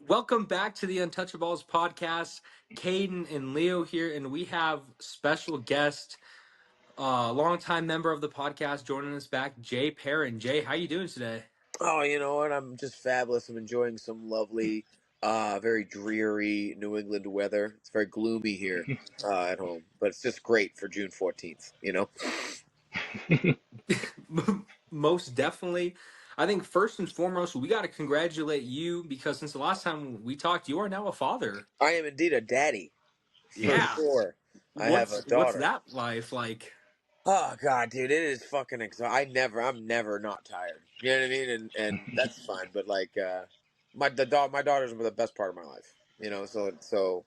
Welcome back to the Untouchaballs podcast. Caden and Leo here, and we have special guest, longtime member of the podcast, joining us back, Jay Perrin. Jay, how you doing today? Oh, you know what? I'm just fabulous. I'm enjoying some lovely, very dreary New England weather. It's very gloomy here at home, but it's just great for June 14th, you know? Most definitely. I think first and foremost, we got to congratulate you because since the last time we talked, you are now a father. I am indeed a daddy, for Yeah. sure. I have a What's daughter. that life like? Oh, God, dude, it is fucking exhausting. I'm never not tired. You know what I mean? And that's fine, but like, my daughter's the best part of my life, you know? So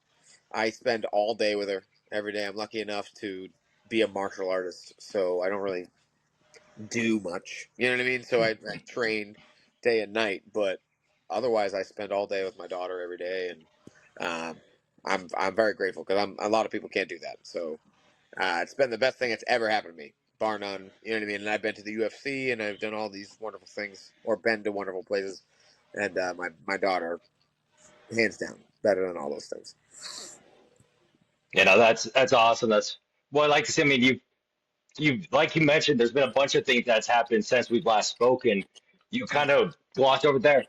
I spend all day with her every day. I'm lucky enough to be a martial artist, so I don't really do much. You know what I mean? So I train day and night, but otherwise I spend all day with my daughter every day, and I'm very grateful because a lot of people can't do that. So it's been the best thing that's ever happened to me, bar none. You know what I mean? And I've been to the UFC and I've done all these wonderful things, or been to wonderful places, and my daughter, hands down, better than all those things. That's awesome. That's what I like to see. I mean, you like you mentioned, there's been a bunch of things that's happened since we've last spoken. You kind of glossed over there.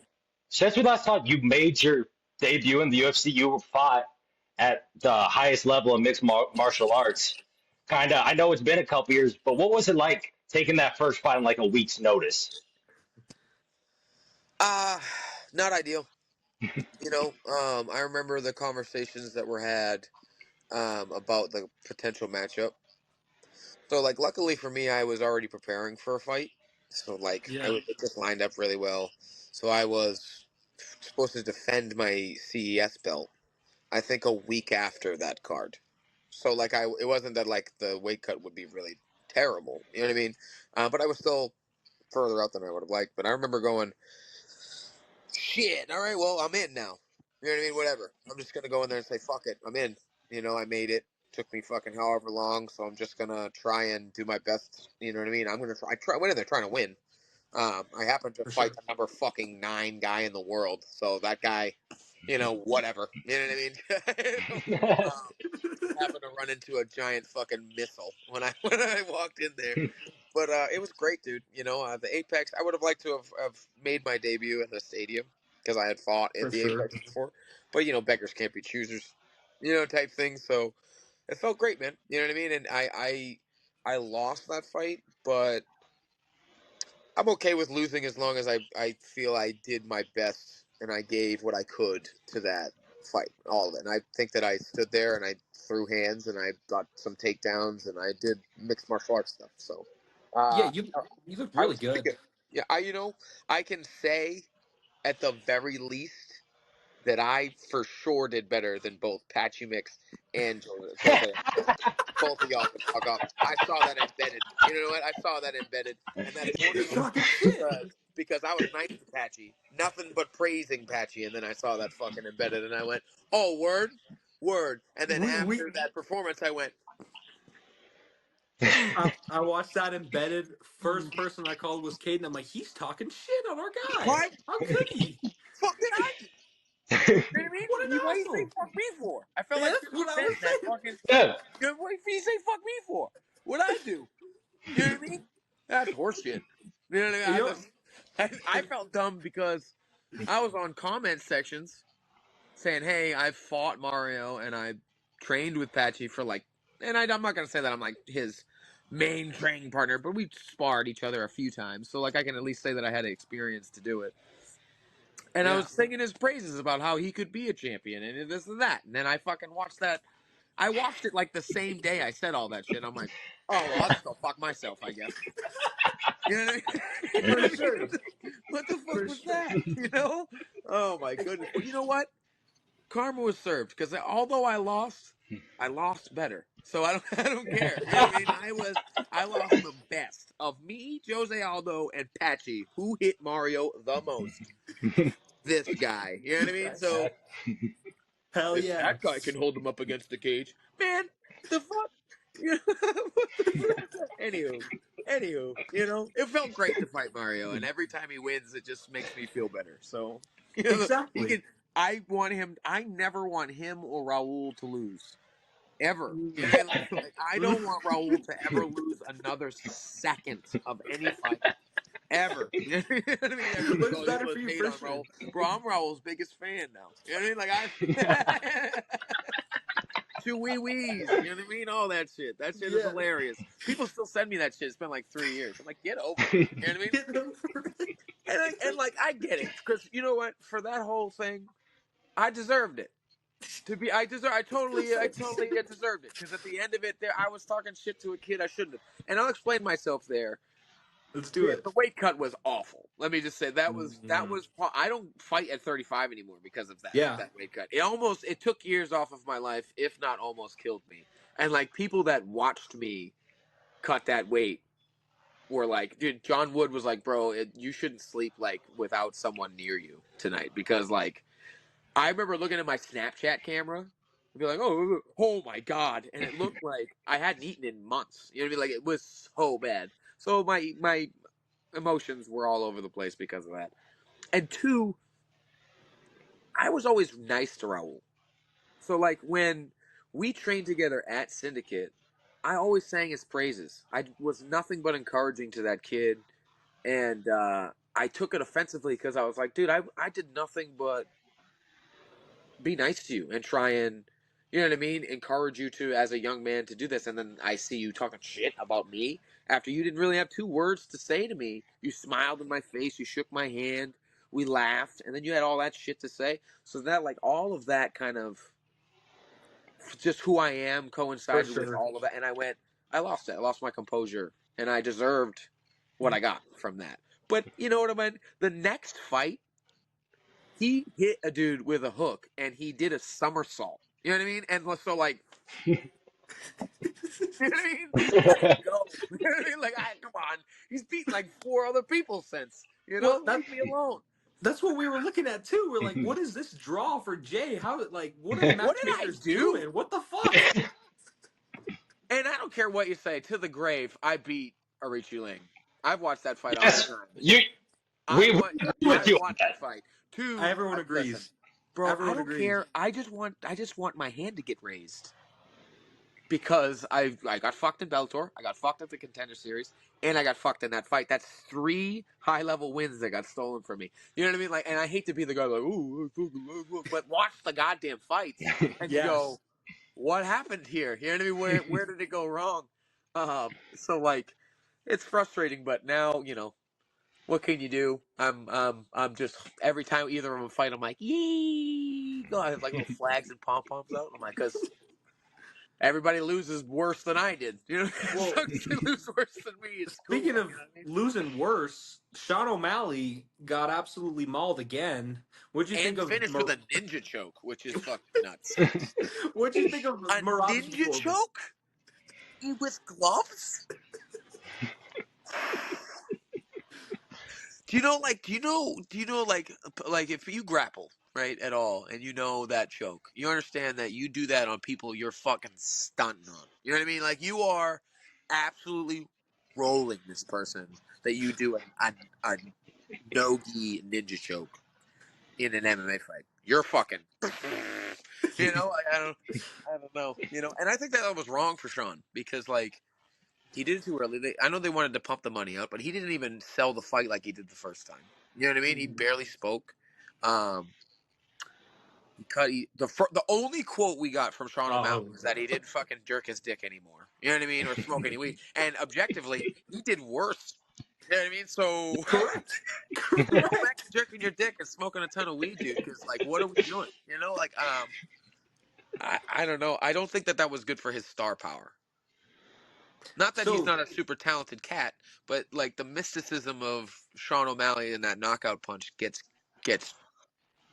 Since we last talked, you made your debut in the UFC. You fought at the highest level of mixed martial arts. Kind of, I know it's been a couple years, but what was it like taking that first fight on like a week's notice? Uh Not ideal. You know, I remember the conversations that were had about the potential matchup. So, like, luckily for me, I was already preparing for a fight. So, like, Yeah. it just lined up really well. So, I was supposed to defend my CES belt, I think a week after that card. So, like, it wasn't that, like, the weight cut would be really terrible. You know what I mean? But I was still further out than I would have liked. But I remember going, shit, all right, well, I'm in now. You know what I mean? Whatever. I'm just going to go in there and say, fuck it, I'm in. You know, I made it. Took me fucking however long, so I'm just going to try and do my best. You know what I mean? I'm going to try. I went in there trying to win. I happened to For fight sure. the number fucking 9 guy in the world, so that guy, you know, whatever. You know what I mean? Happened to run into a giant fucking missile when I when I walked in there. But it was great, dude. You know, the Apex. I would have liked to have made my debut in the stadium because I had fought For at the sure. Apex before. But you know, beggars can't be choosers, you know, type thing. So it felt great, man. You know what I mean? And I lost that fight, but I'm okay with losing as long as I feel I did my best and I gave what I could to that fight, all of it. And I think that I stood there and I threw hands and I got some takedowns and I did mixed martial arts stuff. So Yeah, uh, you look I really was pretty good. good. Yeah, I can say at the very least that I for sure did better than both Patchy Mix and Jose. Both of y'all can fuck off. I saw that embedded. You know what? I saw that embedded, and that is He's true talking shit. because I was nice to Patchy, nothing but praising Patchy, and then I saw that fucking embedded, and I went, "Oh, word, word." And then We after that performance, I went, I watched that embedded. First person I called was Caden. I'm like, he's talking shit on our guy. "Why? How could he? Fuck did I do?" You know what I What mean? an What do you say asshole. "fuck me" for? I felt Yeah, like that's 50 what I Cent was in that saying. fucking. Yeah. What do you say "fuck me" for? What I do? You know what I mean? That's horseshit. You know what You I know, mean? I felt dumb because I was on comment sections saying, "Hey, I fought Mario and I trained with Patchy for like," and I'm not gonna say that I'm like his main training partner, but we sparred each other a few times, so like I can at least say that I had experience to do it. And I yeah. was singing his praises about how he could be a champion and this and that, and then I fucking watched that. I watched it like the same day I said all that shit. I'm like, oh well, I'll just go fuck myself, I guess. You know what I mean? You know For what I mean? sure. What the fuck For was sure. that? You know? Oh my goodness. But you know what? Karma was served because although I lost better. So I don't I don't care. You know what I mean? I lost the best of me, Jose Aldo, and Patchy. Who hit Mario the most? This guy. You know what I mean? So Hell if yeah. that guy can hold him up against the cage, man, the fuck? You know, what the fuck? Anywho, you know, it felt great to fight Mario, and every time he wins, it just makes me feel better. So, you know, he Exactly. can I never want him or Raul to lose. Ever. You know what I mean? Like, I don't want Raul to ever lose another second of any fight. Ever. You know what I mean? Everybody What's goes, you better for must you hate on personally? Raul. Bro, I'm Raul's biggest fan now. You know what I mean? Like, I. Two wee wees. You know what I mean? All that shit. That shit is Yeah. hilarious. People still send me that shit. It's been like 3 years. I'm like, get over it. You know what I mean? Get over it. And like, I get it. Because you know what? For that whole thing, I deserved it. I totally deserved it. Because at the end of it, there, I was talking shit to a kid I shouldn't have. And I'll explain myself there. Let's do it. The weight cut was awful. Let me just say Mm. I don't fight at 35 anymore because of Yeah, that weight cut. It took years off of my life, if not almost killed me. And like people that watched me cut that weight were like, dude, John Wood was like, bro, you shouldn't sleep like without someone near you tonight because like I remember looking at my Snapchat camera and be like, oh my god, and it looked like I hadn't eaten in months. You know what I mean? Like it was so bad. So my emotions were all over the place because of that. And two, I was always nice to Raul. So like when we trained together at Syndicate, I always sang his praises. I was nothing but encouraging to that kid, and I took it offensively because I was like, dude, I did nothing but be nice to you and try and, you know what I mean, encourage you to as a young man to do this, and then I see you talking shit about me after you didn't really have two words to say to me. You smiled in my face, you shook my hand, we laughed, and then you had all that shit to say. So that like all of that kind of just who I am for coincided with sure. all of that, and I lost it. I lost my composure, and I deserved what I got from that. But you know what I mean? The next fight, he hit a dude with a hook and he did a somersault. You know what I mean? And so like, you know what I mean? Let it go. You know what I mean? Like, come on. He's beat like four other people since. You know, Well, leave me alone. that's what we were looking at too. We're like, what is this draw for Jay? How like what are the What did I matchmakers do? doing? What the fuck? And I don't care what you say. To the grave, I beat Arichi Ling. I've watched that fight 100 Yes, times. you. We agree with I you on want that that. fight. Two, Everyone listen, agrees. bro. I Everyone don't agrees. care. I just want my hand to get raised. Because I got fucked in Bellator, I got fucked at the Contender Series, and I got fucked in that fight. That's three high level wins that got stolen from me. You know what I mean? Like, and I hate to be the guy like, ooh, but watch the goddamn fights and you Yes. go, what happened here? You know what I mean? Where did it go wrong? So like, it's frustrating, but now you know what can you do? I'm just every time either of them fight, I'm like, yee, go. I have like little flags and pom poms out. I'm like, because everybody loses worse than I did. You know, Well, so they lose worse than me. It's speaking cool. You of know what I mean? losing worse, Sean O'Malley got absolutely mauled again. What'd you think And of finish with a ninja choke, which is fucking nuts. what'd you think of A Marab's ninja performance? choke with gloves? Do you know, like if you grapple right at all, and you know that choke, you understand that you do that on people you're fucking stunting on. You know what I mean? Like you are absolutely rolling this person that you do a no-gi ninja choke in an MMA fight. You're fucking, you know. I don't know, you know. And I think that was wrong for Sean because like he did it too early. I know they wanted to pump the money up, but he didn't even sell the fight like he did the first time. You know what I mean? He barely spoke. Um, the only quote we got from Sean O'Malley Oh, was that he didn't fucking jerk his dick anymore. You know what I mean? Or smoke any weed. And objectively, he did worse. You know what I mean? So correct. go back Correct. to jerking your dick and smoking a ton of weed, dude. Because like, what are we doing? You know, like I don't know. I don't think that was good for his star power. Not that he's So, not a super talented cat, but like the mysticism of Sean O'Malley in that knockout punch gets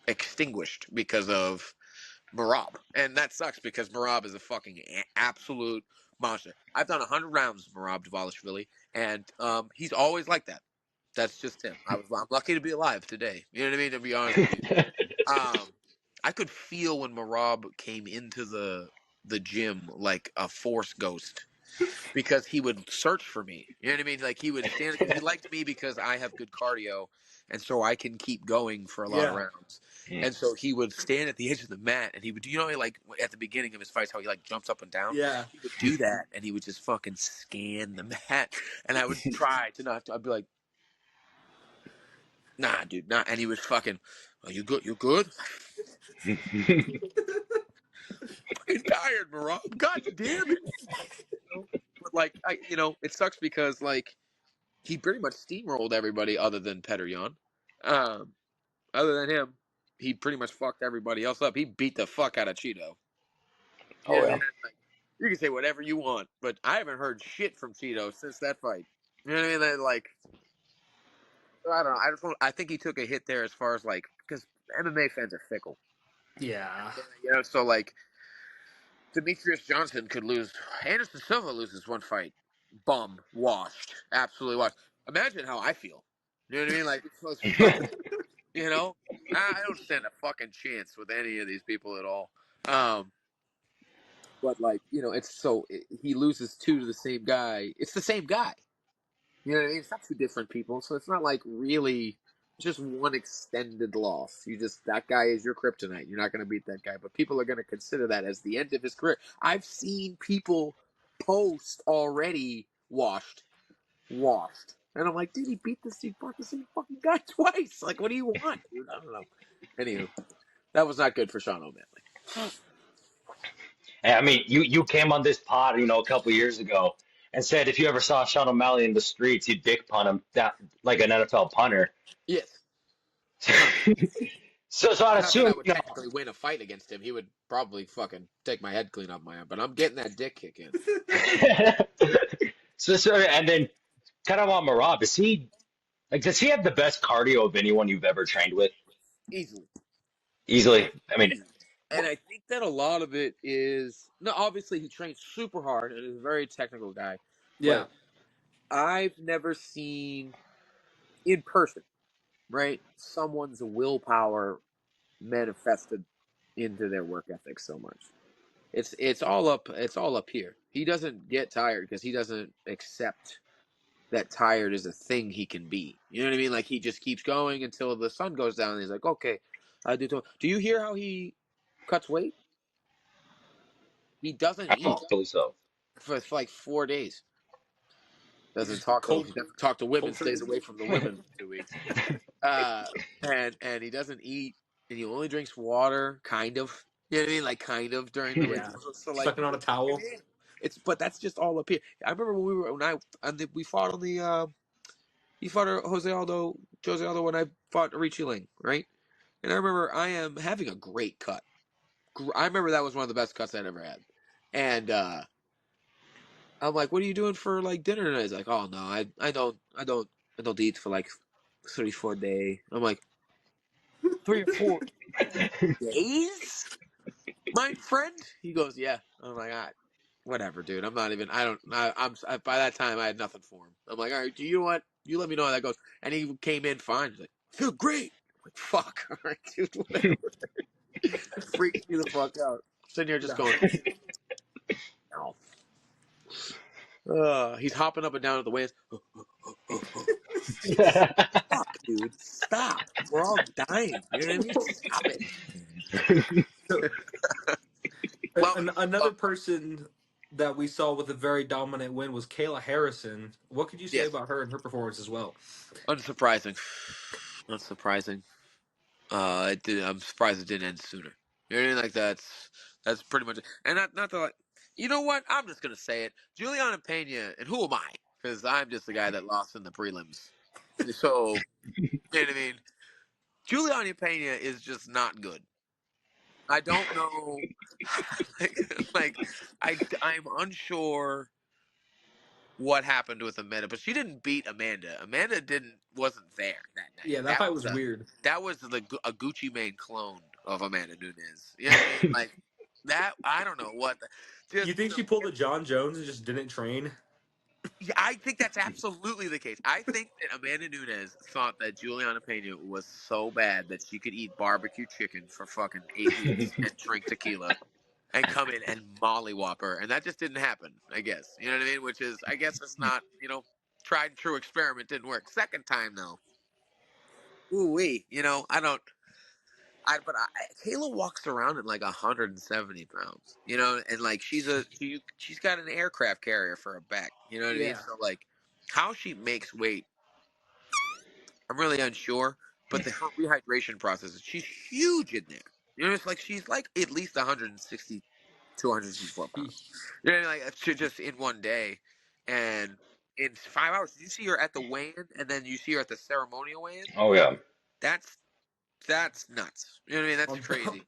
extinguished because of Marab, and that sucks because Marab is a fucking absolute monster. I've done 100 rounds of Marab Dvalishvili, and he's always like that. That's just him. I'm lucky to be alive today. You know what I mean? To be honest with you, I could feel when Marab came into the gym like a force ghost because he would search for me. You know what I mean? Like he would stand because he liked me because I have good cardio and so I can keep going for a lot of Yeah. rounds. And so he would stand at the edge of the mat, and he would, like at the beginning of his fights, how he like jumps up and down. Yeah. He would do that, and he would just fucking scan the mat, and I would try to not. I'd be like, nah, dude, nah. And he was fucking, are you good? You good? Fucking tired, Marab. God damn it. But like, it sucks because like he pretty much steamrolled everybody other than Petr Yan. Other than him, he pretty much fucked everybody else up. He beat the fuck out of Cheeto. You know Oh what I yeah. mean? Like, you can say whatever you want, but I haven't heard shit from Cheeto since that fight. You know what I mean? Like, I don't know. I think he took a hit there as far as like, because MMA fans are fickle. Yeah. So like Demetrius Johnson could lose. Anderson Silva loses one fight. Bum. Washed. Absolutely washed. Imagine how I feel. You know what I mean? Like, it's fucking, I don't stand a fucking chance with any of these people at all. But like, he loses two to the same guy. It's the same guy. You know what I mean? It's not two different people, so it's not like really just one extended loss. That guy is your kryptonite. You're not going to beat that guy, but people are going to consider that as the end of his career. I've seen people post already washed, and I'm like, dude, he beat he fought the same fucking guy twice. Like, what do you want, dude? I don't know. Anywho, that was not good for Sean O'Malley. Hey, I mean, you came on this pod, a couple years ago, and said if you ever saw Sean O'Malley in the streets, you'd dick punt him that like an NFL punter. Yes, 100%. So I'd Not that I assume, would technically win a fight against him. He would probably fucking take my head clean off my arm, but I'm getting that dick kick in. and then kind of on Marab, does he have the best cardio of anyone you've ever trained with? Easily. Easily. I mean, Easily. And I think that a lot of it is, no, obviously he trains super hard and is a very technical guy, Yeah. but I've never seen in person, right, someone's willpower manifested into their work ethic so much. It's all up here. He doesn't get tired because he doesn't accept that tired is a thing he can be. You know what I mean? Like he just keeps going until the sun goes down and he's like, okay, I do. Do you hear how he cuts weight? He doesn't I eat don't believe so. for like 4 days. He Doesn't just talk to cold he doesn't talk to women. cold Stays turkey. away from the women for 2 weeks. And he doesn't eat, and he only drinks water, kind of. You know what I mean? Like kind of during the week. Yeah. So like Sucking on a towel. but that's just all up here. I remember we fought on the he fought Jose Aldo when I fought Richie Ling, right? And I remember I am having a great cut. I remember that was one of the best cuts I'd ever had. And I'm like, what are you doing for like dinner tonight? He's like, oh no, I don't eat for like 3 4 days. I'm like, 3 or 4 days, my friend. He goes, yeah. I'm like, all right, whatever, dude. I'm not even. I don't. By that time I had nothing for him. I'm like, all right, do you know what? You let me know how that goes. And he came in fine. He's like, I feel great. I'm like, fuck, all right, dude, whatever. Freaks me the fuck out. Sitting here just No. going, no. He's hopping up and down at the waist. Fuck, dude. Stop. We're all dying. You know what I mean? Stop it. So, Love him. another Love him. person that we saw with a very dominant win was Kayla Harrison. What could you say Yes. about her and her performance as well? Unsurprising. Unsurprising. I'm surprised it didn't end sooner. You know what I mean? Like that's pretty much it. And not to like, you know what? I'm just gonna say it. Juliana Pena, and who am I? Because I'm just the guy that lost in the prelims. So you know what I mean? Juliana Pena is just not good. I don't know. like, I'm unsure what happened with Amanda, but she didn't beat Amanda. Amanda wasn't there that night. Yeah, that fight was weird. That was a Gucci Mane clone of Amanda Nunes. You know what I mean? Like that. I don't know what. You Just think she pulled a John Jones and just didn't train? yeah, I think that's absolutely the case. I think that Amanda Nunes thought that Juliana Pena was so bad that she could eat barbecue chicken for fucking 8 weeks and drink tequila and come in and mollywop her, and that just didn't happen. I guess you know what I mean. Which is, I guess, it's not tried and true experiment didn't work. Second time though, ooh wee, I don't. Kayla walks around at like 170 pounds, and like she's got an aircraft carrier for a back, you know what I mean? Yeah. So like, how she makes weight, I'm really unsure. But her rehydration process, she's huge in there. It's like she's like at least 160 to 164 pounds. Sheesh. You know what I mean? Like just in one day, and in 5 hours, did you see her at the weigh-in, and then you see her at the ceremonial weigh-in? Oh yeah. That's that's nuts. You know what I mean? That's Um, crazy.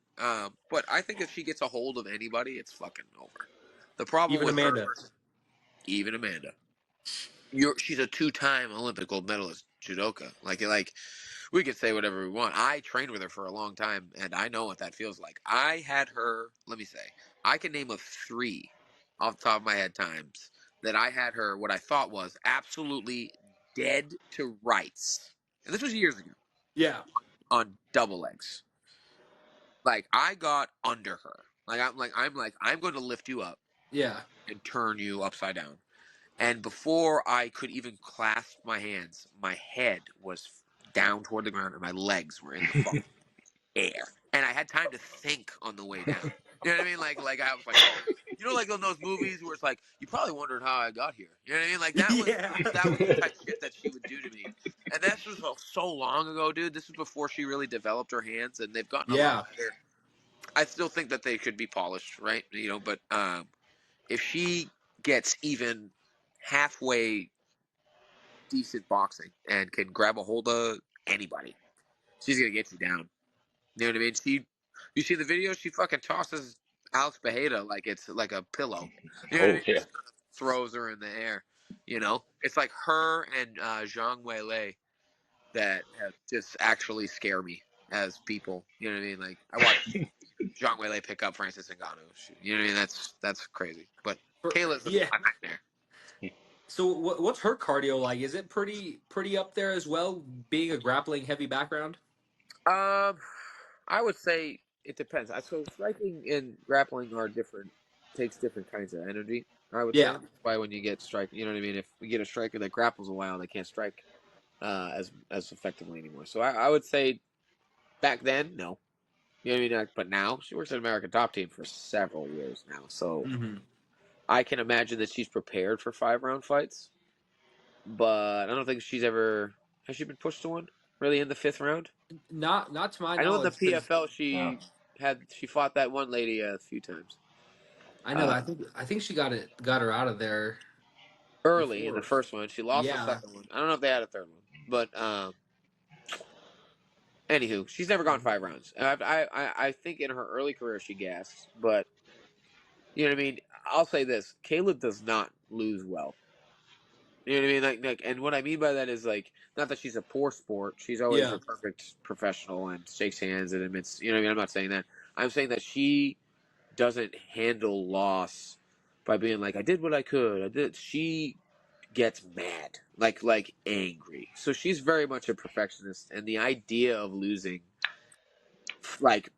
But I think if she gets a hold of anybody, it's fucking over. The problem even with her Amanda. versus even Amanda, she's a two-time Olympic gold medalist judoka. Like we could say whatever we want. I trained with her for a long time, and I know what that feels like. I had her. Let me say, I can name of three off the top of my head times that I had her. What I thought was absolutely dead to rights, and this was years ago Yeah. on double legs. Like I got under her. I'm going to lift you up Yeah. and turn you upside down. And before I could even clasp my hands, my head was down toward the ground and my legs were in the fucking air. And I had time to think on the way down. You know what I mean? Like I was like, oh, like in those movies where it's like you probably wondered how I got here. You know what I mean? Like Yeah. that was the type of shit that she would do to me. And this was so long ago, dude. This was before she really developed her hands, and they've gotten a lot Yeah. better. I still think that they could be polished, right? But if she gets even halfway decent boxing and can grab a hold of anybody, she's gonna get you down. You know what I mean? You see the video? She fucking tosses Alex Bejeda like it's like a pillow. You know what I Oh mean? yeah. Just kind of throws her in the air. It's like her and Zhang Weilei that have just actually scare me as people. You know what I mean? Like I watched Zhang Weilei pick up Francis Ngannou. You know what I mean? That's crazy. But Kayla's a Yeah. nightmare. So what's her cardio like? Is it pretty up there as well, being a grappling heavy background? Um, I would say it depends. So striking and grappling are different. Takes different kinds of energy. I would say Yeah. that's why when you get strike, you know what I mean. If we get a striker that grapples a while, they can't strike as effectively anymore. So I would say back then, no. You know what I mean? But now she works at American Top Team for several years now, so Hmm. I can imagine that she's prepared for 5 round fights. But I don't think she's ever has she been pushed to one really in the fifth round. Not to my I know in the knowledge, because PFL Yeah. she fought that one lady a few times. I know that Uh, I think she got her out of there early in the before. first one, she lost the Yeah. second one. I don't know if they had a third one, but anywho, she's never gone 5 rounds. I think in her early career she gassed, but you know what I mean. I'll say this: Caleb does not lose well. You know what I mean? And what I mean by that is like, not that she's a poor sport. She's always Yeah. a perfect professional and shakes hands and admits. You know what I mean? I'm not saying that. I'm saying that she doesn't handle loss by being like, I did what I could. I did. She gets mad, like angry. So she's very much a perfectionist, and the idea of losing, like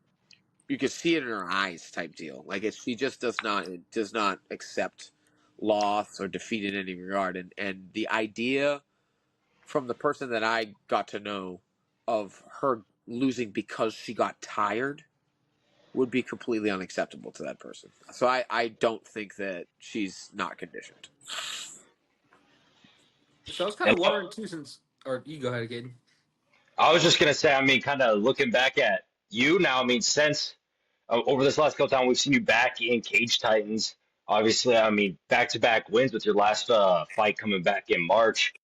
you can see it in her eyes, type deal. Like she just does not accept loss or defeat in any regard, and the idea from the person that I got to know of her losing because she got tired would be completely unacceptable to that person. So I don't think that she's not conditioned. So I was kind And of wondering too, since or you go ahead, Gaten. I was just gonna say, I mean, kind of looking back at you now. I mean, since over this last couple times we've seen you back in Cage Titans. Obviously, I mean, back-to-back wins with your last fight coming back in March.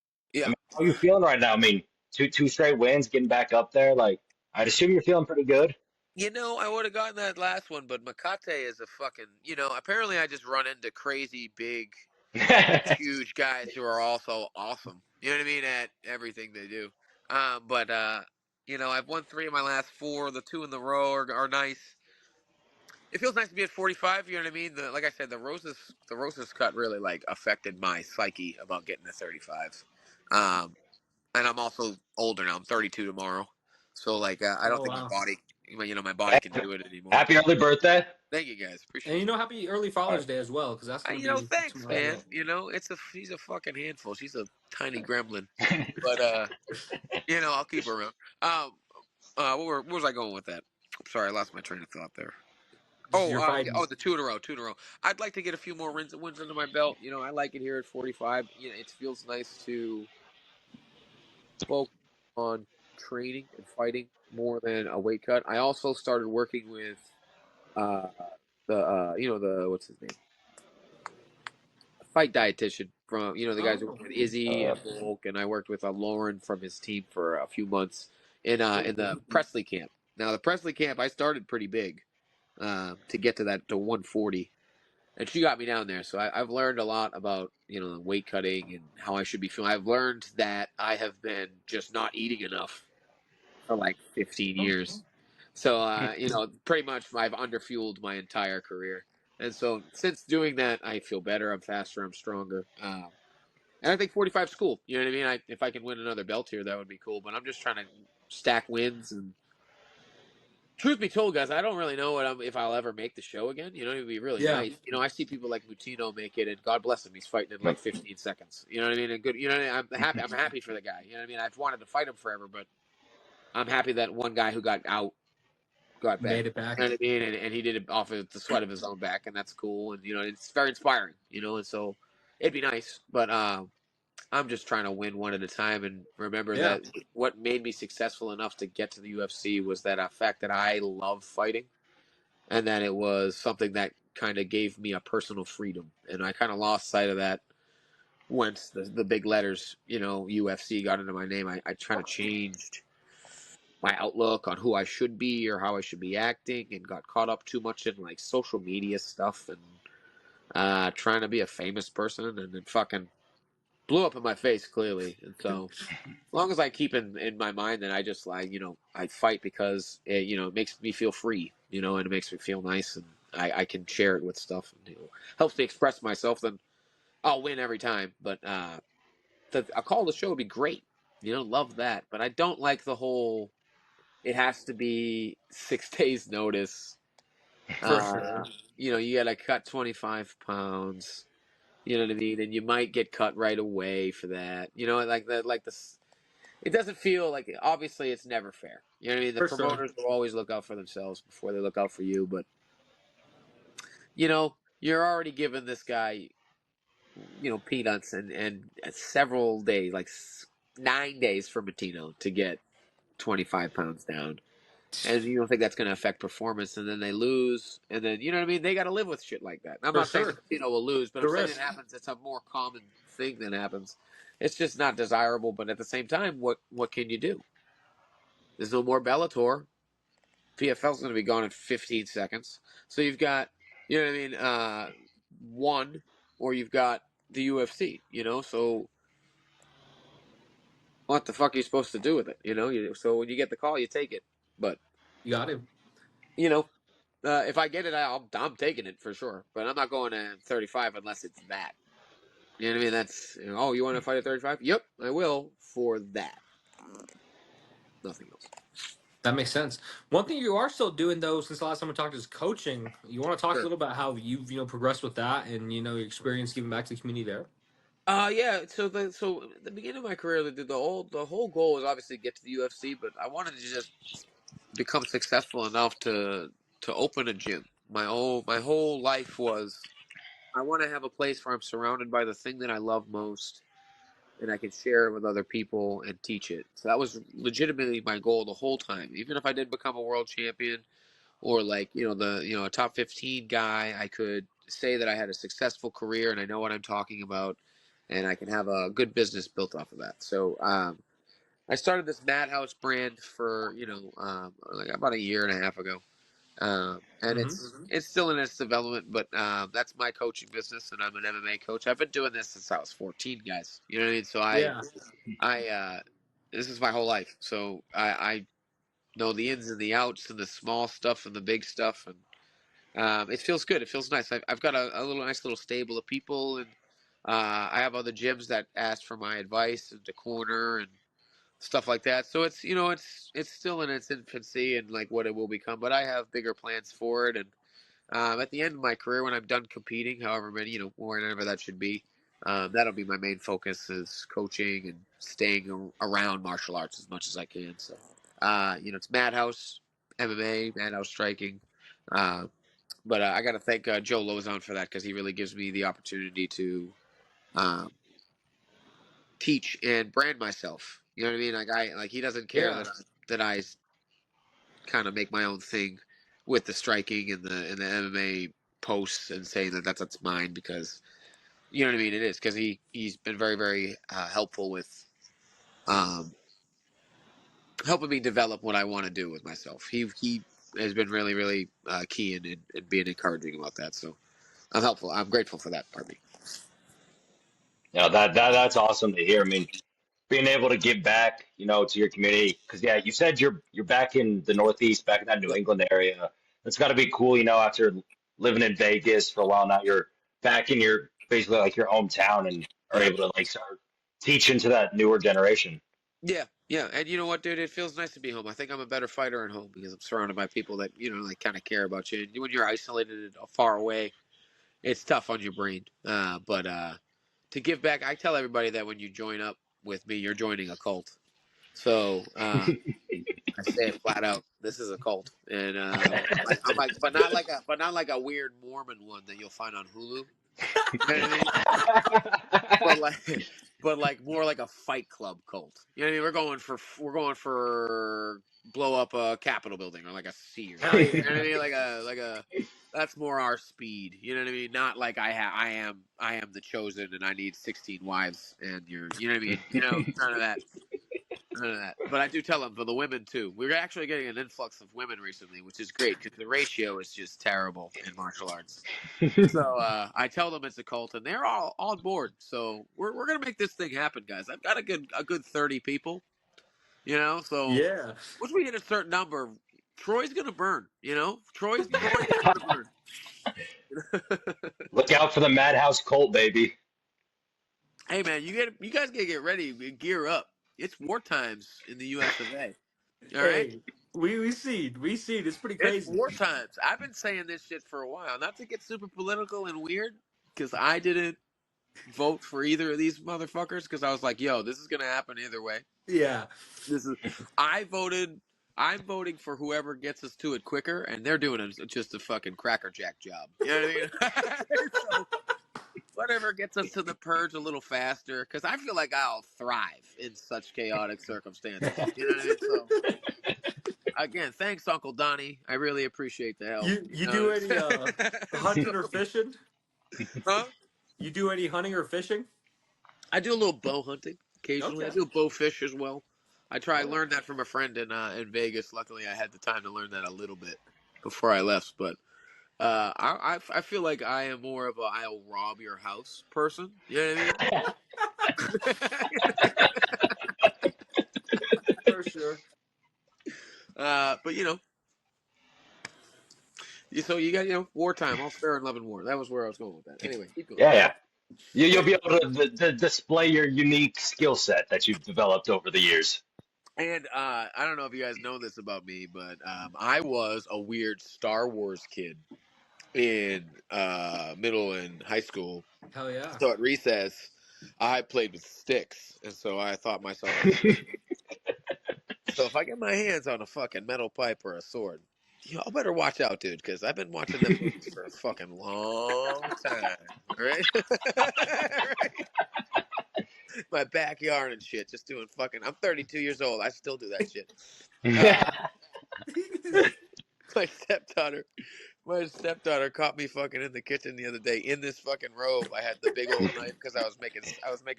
I Yeah. mean, how are you feeling right now? I mean, two straight wins, getting back up there. Like, I'd assume you're feeling pretty good. I would have gotten that last one, but Makate is a fucking, apparently I just run into crazy, big, huge guys who are also awesome. You know what I mean? At everything they do. But I've won 3 of my last 4. The 2 in the row are nice. It feels nice to be at 45. You know what I mean? Like I said, the roses cut really like affected my psyche about getting to 35. And I'm also older now. I'm 32 tomorrow, so like I don't Oh think my wow. body. my body can do it anymore. Happy early birthday. Thank you guys, And appreciate it. happy early All Father's right. Day as well, because that's going to be Thanks, tomorrow as man. well. She's a fucking handful. She's a tiny gremlin, but I'll keep her around. Where was I going with that? I'm sorry, I lost my train of thought there. Just your fighting. The two in a row, two in a row. I'd like to get a few more wins under my belt. I like it here at 45. It feels nice to focus on training and fighting more than a weight cut. I also started working with uh, the what's his name, fight dietitian from the guys who work Oh, with Izzy and Volk, and I worked with Lauren from his team for a few months in cool. the Presley camp. Now the Presley camp, I started pretty big to get to 140. And she got me down there, so I've learned a lot about weight cutting and how I should be feeling. I've learned that I have been just not eating enough for like 15 years. So pretty much I've underfueled my entire career, and so since doing that, I feel better. I'm faster. I'm stronger. And I think 45 is cool. You know what I mean? If I can win another belt here, that would be cool. But I'm just trying to stack wins and truth be told, guys, I don't really know if I'll ever make the show again. It'd be really Yeah, nice. I see people like Mutino make it, and God bless him, he's fighting in like 15 seconds. You know what I mean? And good. You know what I mean? I'm happy. I'm happy for the guy. You know what I mean? I've wanted to fight him forever, but I'm happy that one guy who got out got back. made it back. You know what I mean? And he did it off of the sweat of his own back, and that's cool. And it's very inspiring. And so it'd be nice, but I'm just trying to win one at a time and remember Yeah, that what made me successful enough to get to the UFC was that fact that I love fighting and that it was something that kind of gave me a personal freedom. And I kind of lost sight of that once the big letters, UFC got into my name. I kind of changed my outlook on who I should be or how I should be acting and got caught up too much in like social media stuff and trying to be a famous person and then fucking blew up in my face clearly. And so as long as I keep in my mind that I just like, I fight because it makes me feel free, and it makes me feel nice and I can share it with stuff and helps me express myself, then I'll win every time. But a call to show would be great. Love that. But I don't like the whole it has to be 6 days notice. for sure. You gotta cut 25 pounds. You know what I mean? And you might get cut right away for that. Like that, like this. It doesn't feel like obviously it's never fair. You know what I mean? The For sure. promoters will always look out for themselves before they look out for you. But you're already giving this guy peanuts and several days, like 9 days for Matino to get 25 pounds down. And you don't think that's going to affect performance, and then they lose, and then you know what I mean. They got to live with shit like that. I'm For not saying sure. Matino will lose, but The I'm saying it risk. happens. It's a more common thing that happens. It's just not desirable, but at the same time, what can you do? There's no more Bellator. PFL's going to be gone in 15 seconds. So you've got, you know what I mean, one, or you've got the UFC, so what the fuck are you supposed to do with it, So when you get the call, you take it. But, You got to. you know, if I get it, I'm taking it for sure. But I'm not going to 35 unless it's that. You know what I mean? That's, you want to fight at 35? Yep, I will for that. Nothing else. That makes sense. One thing you are still doing though, since the last time we talked, is coaching. You want to talk a Sure. little about how you've progressed with that and your experience giving back to the community there. Yeah. So at the beginning of my career, the whole goal was obviously to get to the UFC, but I wanted to just become successful enough to open a gym. My whole life was I want to have a place where I'm surrounded by the thing that I love most, and I can share it with other people and teach it. So that was legitimately my goal the whole time. Even if I did become a world champion or like a top 15 guy, I could say that I had a successful career and I know what I'm talking about, and I can have a good business built off of that. So I started this Madhouse brand for like about a year and a half ago, and Mm-hmm. it's still in its development. But that's my coaching business, and I'm an MMA coach. I've been doing this since I was 14, guys. You know what I mean? So Yeah. I this is my whole life. So I know the ins and the outs and the small stuff and the big stuff, and it feels good. It feels nice. I've got a little nice little stable of people, and I have other gyms that ask for my advice and to corner, and stuff like that. So it's it's still in its infancy and like what it will become. But I have bigger plans for it, and at the end of my career, when I'm done competing, however many, whenever that should be, that'll be my main focus is coaching and staying around martial arts as much as I can. So, it's Madhouse MMA, Madhouse striking. Uh, but I got to thank Joe Lozon for that because he really gives me the opportunity to um, teach and brand myself. You know what I mean? Like he doesn't care Yeah. that I kind of make my own thing with the striking and the MMA posts and saying that that's mine because you know what I mean. It is because he's been very very helpful with um, helping me develop what I want to do with myself. He has been really really key in being encouraging about that. So I'm helpful. I'm grateful for that part of me. That's awesome to hear. I mean, being able to give back, to your community. Because yeah, you said you're back in the Northeast, back in that New Yep. England area. It's got to be cool, after living in Vegas for a while. Now you're back in your basically like your hometown and are Yeah. able to like start teaching to that newer generation. Yeah, yeah, and you know what, dude? It feels nice to be home. I think I'm a better fighter at home because I'm surrounded by people that like kind of care about you. And when you're isolated and far away, it's tough on your brain. But to give back, I tell everybody that when you join up with me, you're joining a cult. So I say it flat out. This is a cult, and but not like a weird Mormon one that you'll find on Hulu. You know what I mean? But like, but like more like a Fight Club cult. You know what I mean? We're going for blow up a Capitol building or like a Hell Sears. You know yeah. what I mean? Like a that's more our speed. You know what I mean? Not like I am the chosen and I need 16 wives and you know what I mean? None of that. None of that. But I do tell them for the women too. We're actually getting an influx of women recently, which is great because the ratio is just terrible in martial arts. So I tell them it's a cult, and they're all on board. So we're gonna make this thing happen, guys. I've got a good 30 people, So Yeah. once we hit a certain number, Troy's gonna burn. Troy's gonna burn. Look out for the Madhouse cult, baby. Hey man, you guys gotta get ready, gear up. It's war times in the U.S. of A. All right. Hey, we see it's pretty It's crazy. war times. I've been saying this shit for a while. Not to get super political and weird, because I didn't vote for either of these motherfuckers because I was like, yo, this is gonna happen either way. Yeah. This is I voted I'm voting for whoever gets us to it quicker, and they're doing just a fucking crackerjack job. You know what I mean? So whatever gets us to the purge a little faster, because I feel like I'll thrive in such chaotic circumstances. You know what I mean? So again, thanks, Uncle Donnie. I really appreciate the help. You do any hunting or So, fishing? huh? You do any hunting or fishing? I do a little bow hunting occasionally. I Okay. do bow fish as well. I Oh, learned that from a friend in Vegas. Luckily, I had the time to learn that a little bit before I left. But I feel like I am more of a I'll rob your house person. You know what I mean? for sure. But so you got wartime, all fair and love and war. That was where I was going with that. Anyway, keep going. Yeah, yeah. You'll Yeah. be able to display your unique skill set that you've developed over the years. And I don't know if you guys know this about me, but I was a weird Star Wars kid in middle and high school. Hell yeah. So at recess, I played with sticks, and so I thought myself a Sith. So if I get my hands on a fucking metal pipe or a sword, I better watch out, dude, because I've been watching them movies for a fucking long time. All right? Right? My backyard and shit, just doing fucking. I'm 32 years old. I still do that shit. Uh, my stepdaughter. My stepdaughter caught me fucking in the kitchen the other day in this fucking robe. I had the big old knife because I was making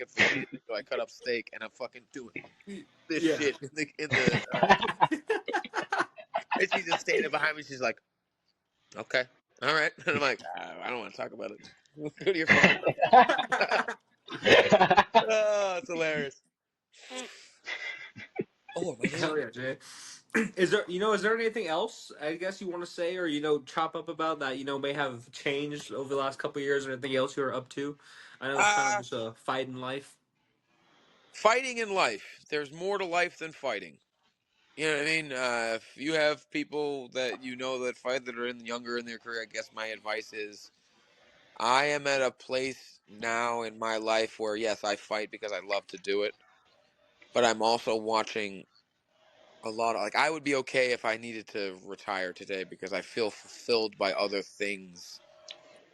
fajita, so I cut up steak and I'm fucking doing this Yeah. shit and she's just standing behind me. She's like, "Okay, all right," and I'm like, "I don't want to talk about it. Go to your fucking room." Oh, it's hilarious. Oh my Hell god. yeah, Jay. Is there anything else I guess you want to say or chop up about that may have changed over the last couple of years or anything else you're up to? I know it's kind of Uh, just a fight in life. fighting in life. There's more to life than fighting. You know what I mean? If you have people that you know that fight that are younger in their career, I guess my advice is I am at a place now in my life where yes, I fight because I love to do it, but I'm also watching a lot of like I would be okay if I needed to retire today because I feel fulfilled by other things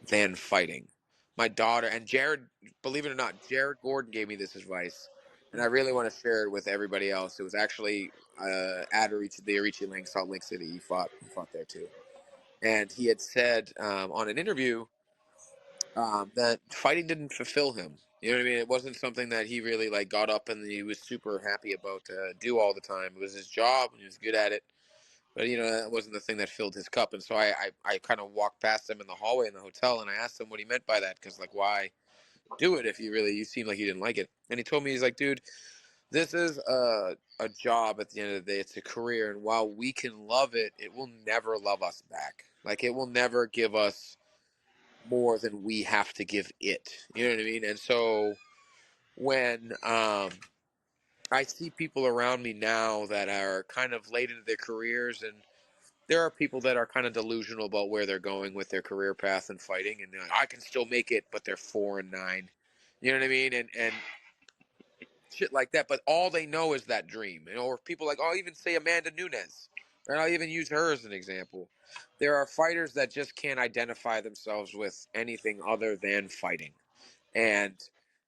than fighting. My daughter and Jared, believe it or not, Jared Gordon gave me this advice, and I really want to share it with everybody else. It was actually at the Arichi Lang, Salt Lake City. He fought there too, and he had said on an interview that fighting didn't fulfill him. You know what I mean? It wasn't something that he really like got up and he was super happy about to do all the time. It was his job and he was good at it. But you know that wasn't the thing that filled his cup. And so I kind of walked past him in the hallway in the hotel and I asked him what he meant by that because like why do it if you seem like you didn't like it? And he told me he's like, dude, this is a job at the end of the day. It's a career, and while we can love it, it will never love us back. Like it will never give us more than we have to give it. You know what I mean? And so when I see people around me now that are kind of late into their careers, and there are people that are kind of delusional about where they're going with their career path and fighting, and I can still make it, but they're 4-9. You know what I mean? And shit like that. But all they know is that dream. Or people like I'll even say Amanda Nunes, and I'll even use her as an example. There are fighters that just can't identify themselves with anything other than fighting. And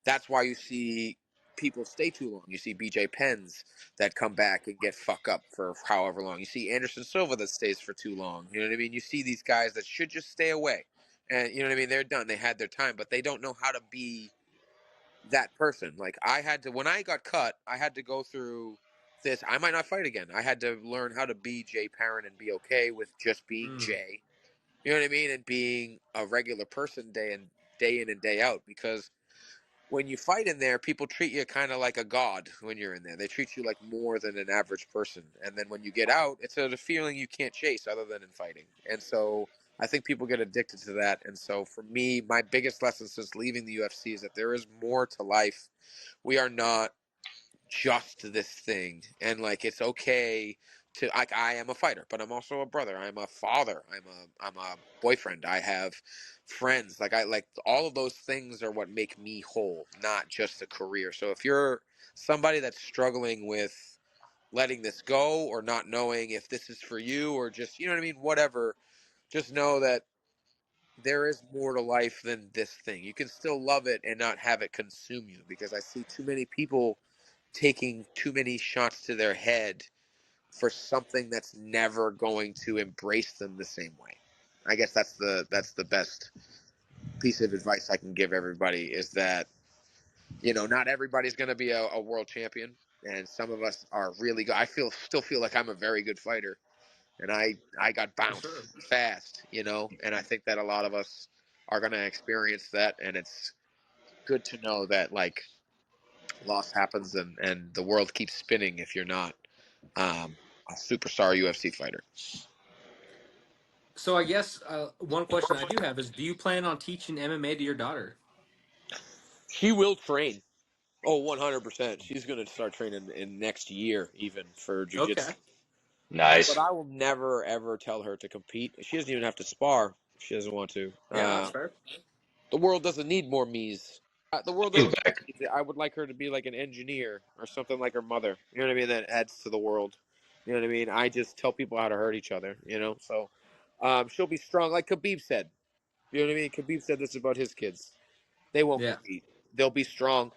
that's why you see people stay too long. You see BJ Penns that come back and get fuck up for however long. You see Anderson Silva that stays for too long. You know what I mean? You see these guys that should just stay away. And you know what I mean? They're done. They had their time, but they don't know how to be that person. Like I had to when I got cut, I had to go through this. I might not fight again. I had to learn how to be Jay Perrin and be okay with just being Mm, Jay. You know what I mean? And being a regular person day in and day out because when you fight in there, people treat you kind of like a god when you're in there. They treat you like more than an average person. And then when you get out, it's a feeling you can't chase other than in fighting. And so I think people get addicted to that. And so for me, my biggest lesson since leaving the UFC is that there is more to life. We are not just this thing, and like it's okay to like I am a fighter, but I'm also a brother, I'm a father, I'm a boyfriend, I have friends, like I like all of those things are what make me whole, not just a career. So if you're somebody that's struggling with letting this go or not knowing if this is for you or just you know what I mean, whatever, just know that there is more to life than this thing. You can still love it and not have it consume you because I see too many people taking too many shots to their head for something that's never going to embrace them the same way. I guess that's the best piece of advice I can give everybody is that not everybody's going to be a world champion, and some of us are really good. I still feel like I'm a very good fighter, and I got for sure. bounced fast, and I think that a lot of us are going to experience that, and it's good to know that like loss happens and the world keeps spinning if you're not a superstar UFC fighter. So I guess one question I do have is, do you plan on teaching MMA to your daughter? She will train. Oh, 100%. She's going to start training in next year even for jiu-jitsu. Okay. But Nice. I will never ever tell her to compete. She doesn't even have to spar if she doesn't want to. Yeah, that's fair. The world doesn't need more me's. The world He's doesn't need back. me's. I would like her to be like an engineer or something like her mother. You know what I mean? That adds to the world. You know what I mean? I just tell people how to hurt each other. So she'll be strong, like Khabib said. You know what I mean? Khabib said this about his kids. They won't Yeah. compete. They'll be strong.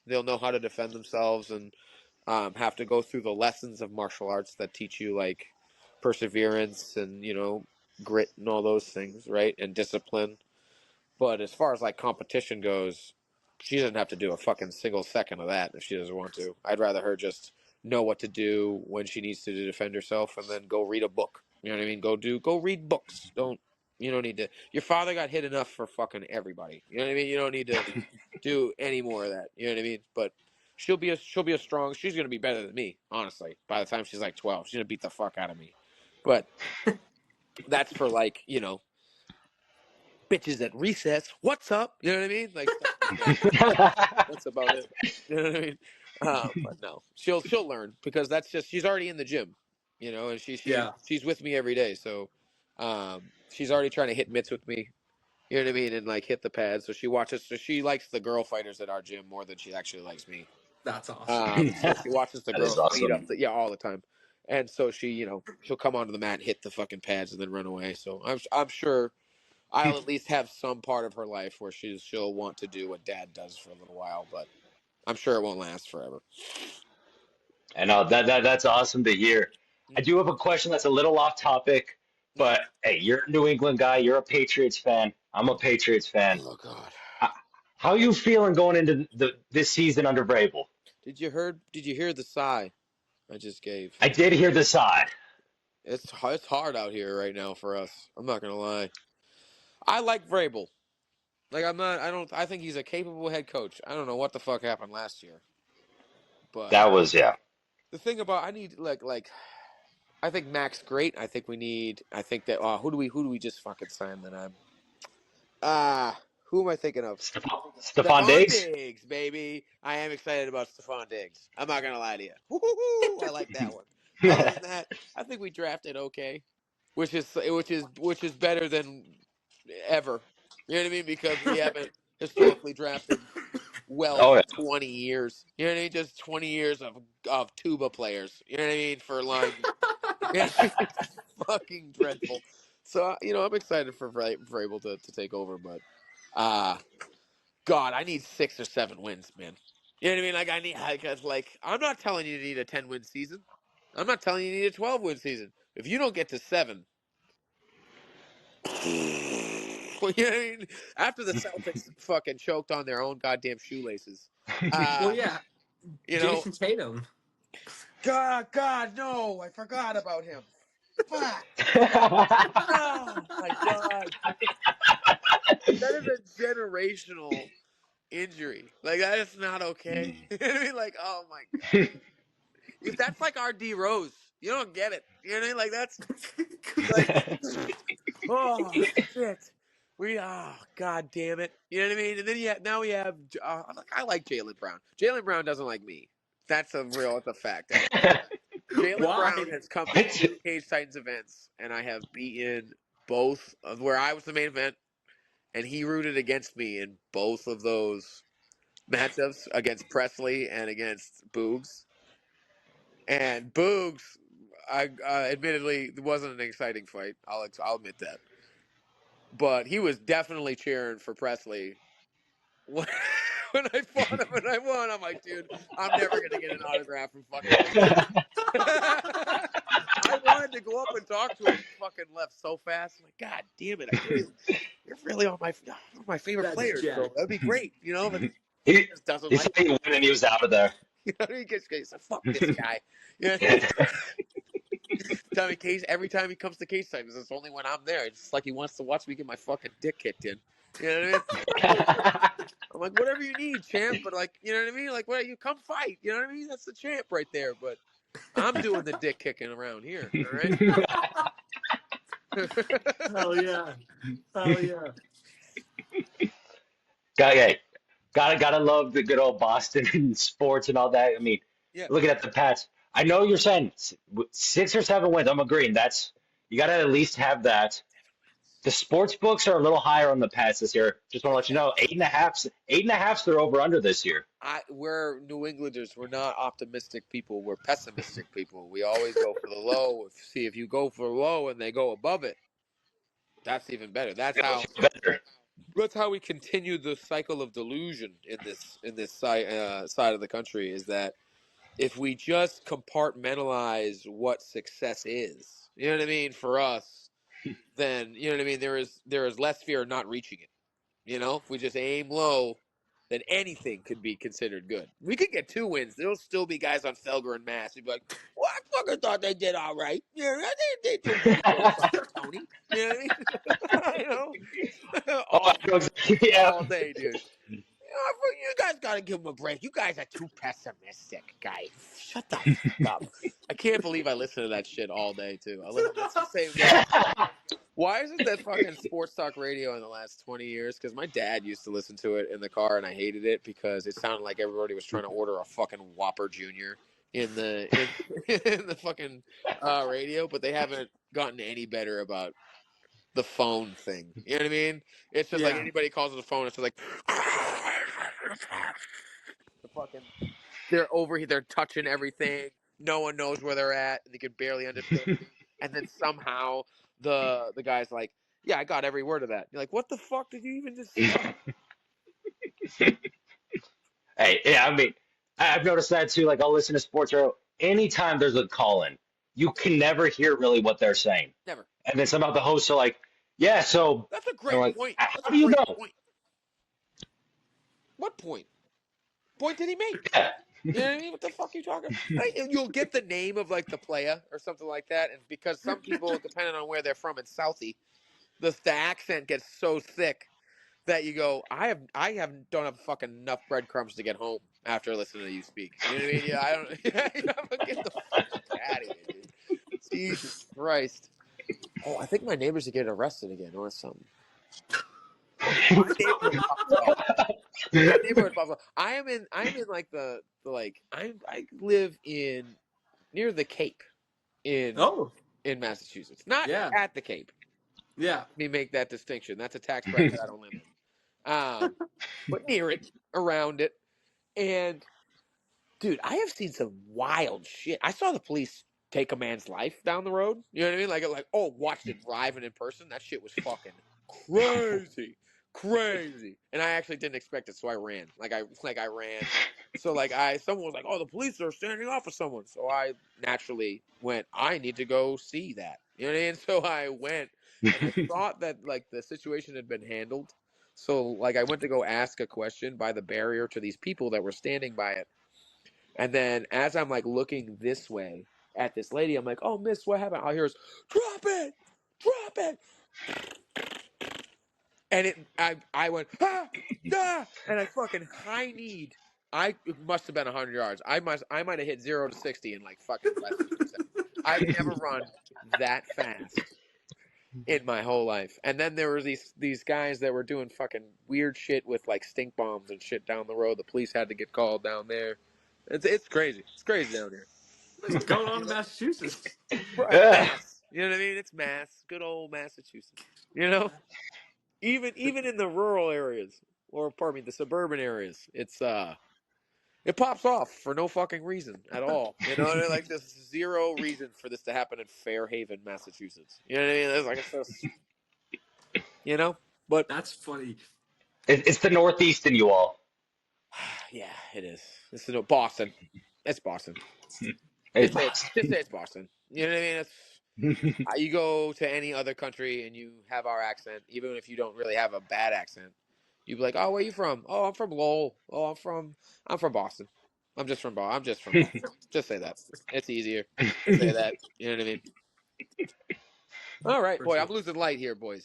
They'll know how to defend themselves and have to go through the lessons of martial arts that teach you like perseverance and grit and all those things, right? And discipline. But as far as like competition goes, she doesn't have to do a fucking single second of that if she doesn't want to. I'd rather her just know what to do when she needs to defend herself and then go read a book. You know what I mean? Go read books. You don't need to. Your father got hit enough for fucking everybody. You know what I mean? You don't need to do any more of that. You know what I mean? But she'll be a strong. She's gonna be better than me, honestly. By the time she's like 12, she's gonna beat the fuck out of me. But that's for like bitches at recess. What's up? You know what I mean? Like stuff like that. That's about it. You know what I mean? But no, she'll learn because that's just she's already in the gym, and Yeah, she's with me every day. So, she's already trying to hit mitts with me. You know what I mean? And like hit the pads. So she watches. So she likes the girl fighters at our gym more than she actually likes me. that's awesome. So she watches the That is girls beat awesome. up all the time. And so she'll come onto the mat, and hit the fucking pads, and then run away. So I'm sure I'll at least have some part of her life where she'll want to do what Dad does for a little while, but I'm sure it won't last forever. And that's awesome to hear. I do have a question that's a little off topic, Mm. but hey, you're a New England guy. You're a Patriots fan. I'm a Patriots fan. Oh God! How, how you feeling going into this season under Vrabel? Did you hear the sigh I just gave? I did hear the side. It's hard out here right now for us. I'm not gonna lie. I like Vrabel. Like I'm not. I don't. I think he's a capable head coach. I don't know what the fuck happened last year, but That was yeah. the thing about I need like I think Mac's great. I think we need. I think that who do we just fucking sign that I'm who am I thinking of? Stephon Stephon Diggs. Diggs, baby. I am excited about Stephon Diggs. I'm not gonna lie to you. Woo-hoo-hoo, I like that one. Other than that, I think we drafted okay, which is better than ever. You know what I mean? Because we haven't historically drafted well Oh for yeah. 20 years. You know what I mean? Just 20 years of tuba players. You know what I mean? For like, yeah, it's fucking dreadful. So I'm excited for Vrabel to take over, but uh God, I need 6 or 7 wins, man. You know what I mean? Like because I'm not telling you need a 10-win season. I'm not telling you need a 12-win season. If you don't get to 7, well, you know what I mean? After the Celtics fucking choked on their own goddamn shoelaces, Well, uh, yeah, you know, Jason Tatum. God, no, I forgot about him. Fuck, oh my God, that is a generational injury. Like that is not okay. You know what I mean? Like, oh my God. If that's like our D Rose, you don't get it. You know what I mean? Like that's like, oh shit. God damn it. You know what I mean? And then now we have. I like Jalen Brown. Jalen Brown doesn't like me. That's a fact. Jalen Brown Why? has come to What? 2 Cage Titans events, and I have beaten both of where I was the main event, and he rooted against me in both of those matchups against Presley and against Boogs. And Boogs, I admittedly, it wasn't an exciting fight. I'll admit that, but he was definitely cheering for Presley when, when I fought him and I won. I'm like, dude, I'm never gonna get an autograph from fucking Presley. I wanted to go up and talk to him. He fucking left so fast. I'm like, God damn it! You're really on my favorite That's players, so Jack. that'd be great, But he he just doesn't he like said he won and he was out of there. He gets said, fuck this guy. You know, every time he comes to Case Titans, it's only when I'm there. It's like he wants to watch me get my fucking dick kicked in. You know what I mean? I'm like, whatever you need, champ. But like, you know what I mean? Like, you come fight. You know what I mean? That's the champ right there. But I'm doing the dick kicking around here. All right. Hell yeah. Hell yeah. Okay. Gotta love the good old Boston and sports and all that. I mean, Yeah. looking at the Pats, I know you're saying 6 or 7 wins. I'm agreeing. That's you gotta at least have that. The sports books are a little higher on the Pats this year. Just want to let you know, 8.5, 8.5's their over under this year. We're New Englanders. We're not optimistic people. We're pessimistic people. We always go for the low. See, if you go for low and they go above it, that's even better. It'll feel better. That's how we continue the cycle of delusion in this side of the country. Is that if we just compartmentalize what success is, you know what I mean, for us, then you know what I mean. There is less fear of not reaching it. If we just aim low, then anything could be considered good. We could get 2 wins. There'll still be guys on Felger and Mass who'd be like, "Well, I fucking thought they did all right. Yeah, they did good against fucking Tony." You know what I mean? Oh, I all know day, exactly. Yeah. all day, dude. You guys got to give him a break. You guys are too pessimistic, guys. Shut the fuck up. I can't believe I listen to that shit all day, too. That's the same guy. Why isn't that fucking sports talk radio in the last 20 years? Because my dad used to listen to it in the car, and I hated it because it sounded like everybody was trying to order a fucking Whopper Jr. in the fucking radio, but they haven't gotten any better about the phone thing. You know what I mean? It's just like Yeah. anybody calls on the phone, it's just like the fucking they're over here, they're touching everything. No one knows where they're at, and they can barely understand you. And then somehow the guy's like, "Yeah, I got every word of that." You're like, "What the fuck did you even just say?" Hey, yeah, I mean, I've noticed that too. Like, I'll listen to sports radio. Anytime there's a call in, you can never hear really what they're saying. Never. And then somehow the hosts are like, yeah, so, That's a and we're great like, point. That's how a do you great know? point. What point? Point did he make? Yeah. You know what I mean? What the fuck are you talking? Like, you'll get the name of like the player or something like that, and because some people, depending on where they're from in Southie, the accent gets so thick that you go, I don't have fucking enough breadcrumbs to get home after listening to you speak. You know what I mean? Yeah, I don't. Get the fuck out of here, dude. Jesus Christ. Oh, I think my neighbors are getting arrested again or something. My neighborhood pops off. My neighborhood pops off. I'm in like the like I live in near the Cape in Oh. in Massachusetts. Not Yeah. at the Cape. Yeah. Let me make that distinction. That's a tax bracket I don't live in. But near it, around it. And dude, I have seen some wild shit. I saw the police take a man's life down the road. You know what I mean? Oh, watched it driving in person. That shit was fucking crazy, crazy. And I actually didn't expect it, so I ran. I ran. So someone was like, "Oh, the police are standing off of someone." So I naturally went, "I need to go see that." You know what I mean? So I went, and I thought that like the situation had been handled. So like I went to go ask a question by the barrier to these people that were standing by it. And then as I'm like looking this way at this lady, I'm like, "Oh, miss, what happened?" All I hear is, "Drop it, drop it." And I went, "Ah, ah," and I fucking high kneed. It must have been 100 yards. I might have hit 0 to 60 in like fucking less than 2 seconds. I've never run that fast in my whole life. And then there were these guys that were doing fucking weird shit with like stink bombs and shit down the road. The police had to get called down there. It's crazy. It's crazy down here. What's going on You in know? Massachusetts? Right, Yeah. Mass. You know what I mean? It's Mass. Good old Massachusetts. You know, even in the rural areas, or pardon me, the suburban areas, it pops off for no fucking reason at all. You know, and like there's zero reason for this to happen in Fairhaven, Massachusetts. You know what I mean? It's just, you know, but That's funny. It's the Northeast in you all. yeah, it is. It's Boston. It's Boston. It's Just say it's Boston. You know what I mean? It's you go to any other country and you have our accent, even if you don't really have a bad accent. You'd be like, "Oh, where you from?" "Oh, I'm from Lowell." "Oh, I'm from Boston. I'm just from Boston." Just say that. It's easier to say that. You know what I mean? All right, For boy. sure. I'm losing light here, boys.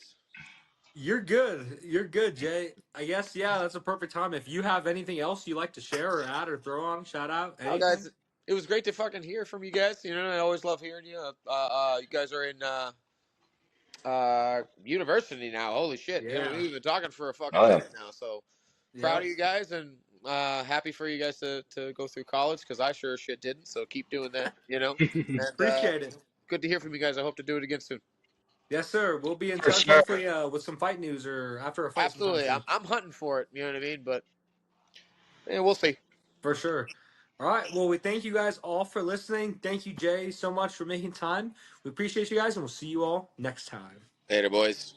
You're good. You're good, Jay. I guess, yeah, that's a perfect time. If you have anything else you like to share or add or throw on, shout out, Oh, anything? guys, it was great to fucking hear from you guys. You know, I always love hearing you. You guys are in university now. Holy shit! You know, Yeah. we've been talking for a fucking oh yeah. minute now. So proud of Yep. you guys and happy for you guys to go through college because I sure as shit didn't. So keep doing that. You know, and Appreciate it. good to hear from you guys. I hope to do it again soon. Yes, sir. We'll be in For touch sure. hopefully with some fight news or after a fight sometime Absolutely, I'm soon. I'm hunting for it. You know what I mean? But yeah, we'll see. For sure. All right. Well, we thank you guys all for listening. Thank you, Jay, so much for making time. We appreciate you guys, and we'll see you all next time. Later, boys.